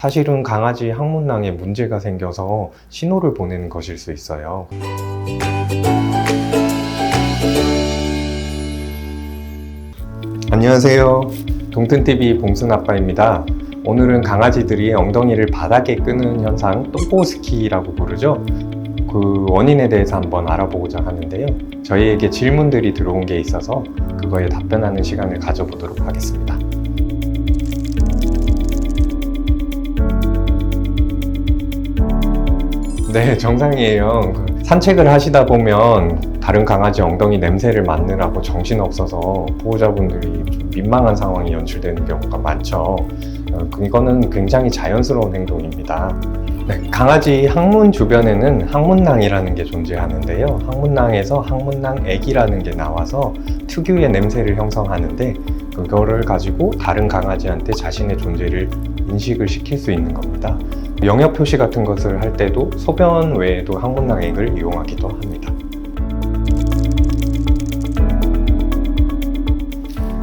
사실은 강아지 항문낭에 문제가 생겨서 신호를 보내는 것일 수 있어요. 안녕하세요. 동튼TV 봉순아빠입니다. 오늘은 강아지들이 엉덩이를 바닥에 끄는 현상, 똥꼬스키라고 부르죠. 그 원인에 대해서 한번 알아보고자 하는데요. 저희에게 질문들이 들어온 게 있어서 그거에 답변하는 시간을 가져보도록 하겠습니다. 네, 정상이에요. 산책을 하시다 보면 다른 강아지 엉덩이 냄새를 맡느라고 정신없어서 보호자분들이 좀 민망한 상황이 연출되는 경우가 많죠. 이거는 굉장히 자연스러운 행동입니다. 네, 강아지 항문 주변에는 항문낭이라는 게 존재하는데요. 항문낭에서 항문낭액이라는 게 나와서 특유의 냄새를 형성하는데 그거를 가지고 다른 강아지한테 자신의 존재를 인식을 시킬 수 있는 겁니다. 영역 표시 같은 것을 할 때도 소변 외에도 항문낭액을 이용하기도 합니다.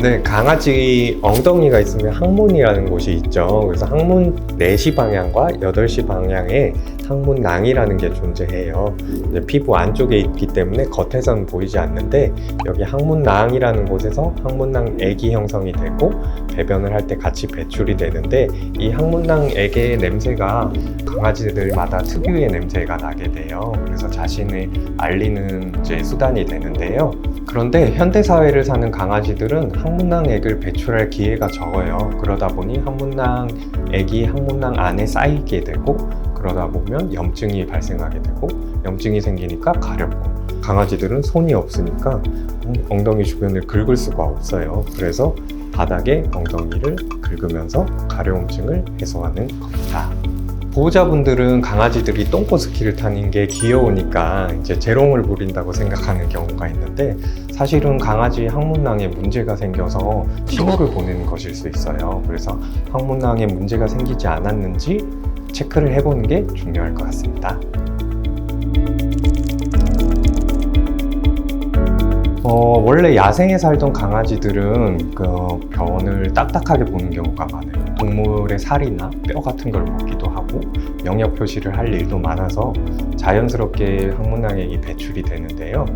네, 강아지 엉덩이가 있으면 항문이라는 곳이 있죠. 그래서 항문 4시 방향과 8시 방향에 항문낭이라는 게 존재해요. 이제 피부 안쪽에 있기 때문에 겉에서는 보이지 않는데 여기 항문낭이라는 곳에서 항문낭액이 형성이 되고 배변을 할 때 같이 배출이 되는데 이 항문낭액의 냄새가 강아지들마다 특유의 냄새가 나게 돼요. 그래서 자신을 알리는 이제 수단이 되는데요. 그런데 현대사회를 사는 강아지들은 항문낭액을 배출할 기회가 적어요. 그러다 보니 항문낭액이 항문낭 안에 쌓이게 되고 그러다 보면 염증이 발생하게 되고 염증이 생기니까 가렵고 강아지들은 손이 없으니까 엉덩이 주변을 긁을 수가 없어요. 그래서 바닥에 엉덩이를 긁으면서 가려움증을 해소하는 겁니다. 보호자분들은 강아지들이 똥꼬스키를 타는 게 귀여우니까 이제 재롱을 부린다고 생각하는 경우가 있는데 사실은 강아지 항문낭에 문제가 생겨서 신호를 보내는 것일 수 있어요. 그래서 항문낭에 문제가 생기지 않았는지 체크를 해보는 게 중요할 것 같습니다. 원래 야생에 살던 강아지들은 그 변을 딱딱하게 보는 경우가 많아요. 동물의 살이나 뼈 같은 걸 먹기도 하고 영역 표시를 할 일도 많아서 자연스럽게 항문낭액이 배출이 되는데요.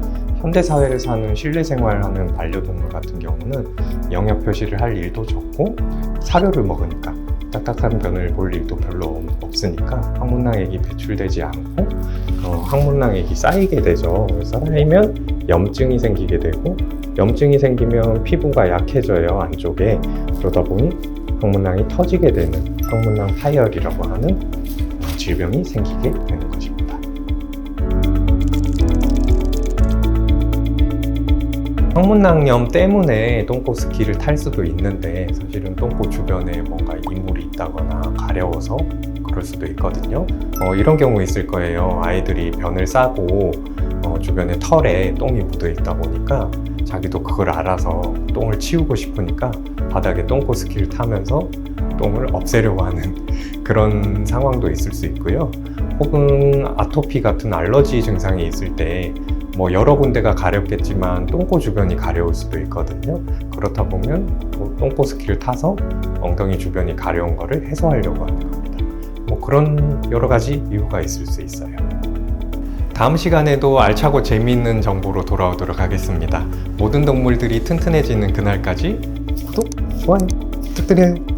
현대사회를 사는 실내 생활하는 반려동물 같은 경우는 영역 표시를 할 일도 적고 사료를 먹으니까 딱딱한 변을 볼 일도 별로 없으니까 항문낭액이 배출되지 않고 항문낭액이 쌓이게 되죠. 쌓이면 염증이 생기게 되고 염증이 생기면 피부가 약해져요, 안쪽에. 그러다 보니 항문낭이 터지게 되는 항문낭 파열이라고 하는 질병이 생기게 되는 것입니다. 항문낭염 때문에 똥꼬스키를 탈 수도 있는데 사실은 똥꼬 주변에 뭔가 이물이 있다거나 가려워서 그럴 수도 있거든요. 이런 경우 있을 거예요. 아이들이 변을 싸고 주변에 털에 똥이 묻어 있다 보니까 자기도 그걸 알아서 똥을 치우고 싶으니까 바닥에 똥꼬스키를 타면서 똥을 없애려고 하는 그런 상황도 있을 수 있고요. 혹은 아토피 같은 알러지 증상이 있을 때 여러 군데가 가렵겠지만 똥꼬 주변이 가려울 수도 있거든요. 그렇다 보면 똥꼬스키를 타서 엉덩이 주변이 가려운 거를 해소하려고 하는 겁니다. 그런 여러 가지 이유가 있을 수 있어요. 다음 시간에도 알차고 재미있는 정보로 돌아오도록 하겠습니다. 모든 동물들이 튼튼해지는 그날까지 구독, 좋아요 부탁드려요.